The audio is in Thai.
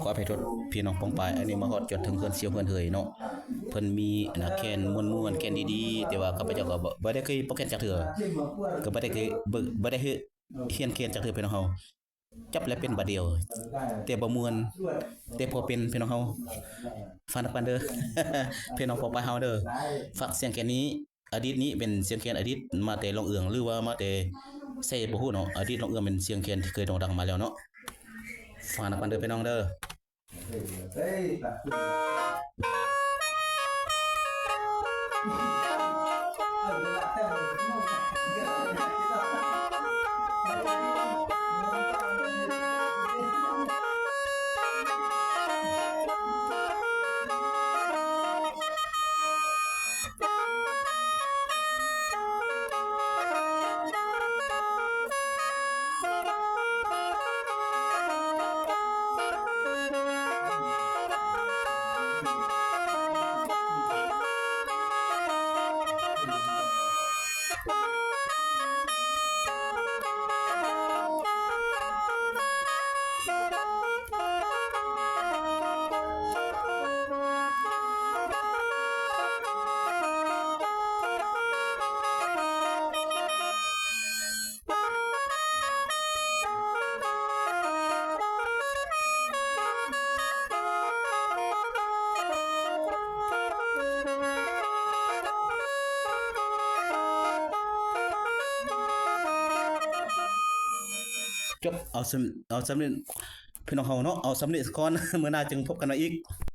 ขออภัยโทษพี่น้องปองปายอันนี้มาฮอดจนถึงเพิ่นเสียวเพิ่นเฮยเนาะเพิ่นมีแคนม่วนๆแคนดีๆแต่ว่าข้าพเจ้าก็บ่ได้เคยโปรแกรมจักเทื่อก็บ่ได้เคยบ่ได้เฮียนแคนจักเทื่อพี่น้องเฮาจับแล้วเป็นบัดเดียวแต่บ่ม่วนแต่พอเป็นพี่น้องเฮาฟังนักปันเด้อ พี่น้องปองปายเฮาเด้อฝากเสียงแคนนี้อดีตนี้เป็นเสียงแคนอดีตมาแต่ลองเอืองหรือว่ามาแต่ใส่บ่ฮู้เนาะอดีตลองเอืองเป็นเสียงแคนที่เคยโด่งดังมาแล้วเนาะฝากนักปันเด้อพี่น้องเด้อ จบเอาสำเร็จพี่น้องเฮาเนาะเอาสำเร็จก่อน มื้อหน้าจึงพบกันใหม่อีก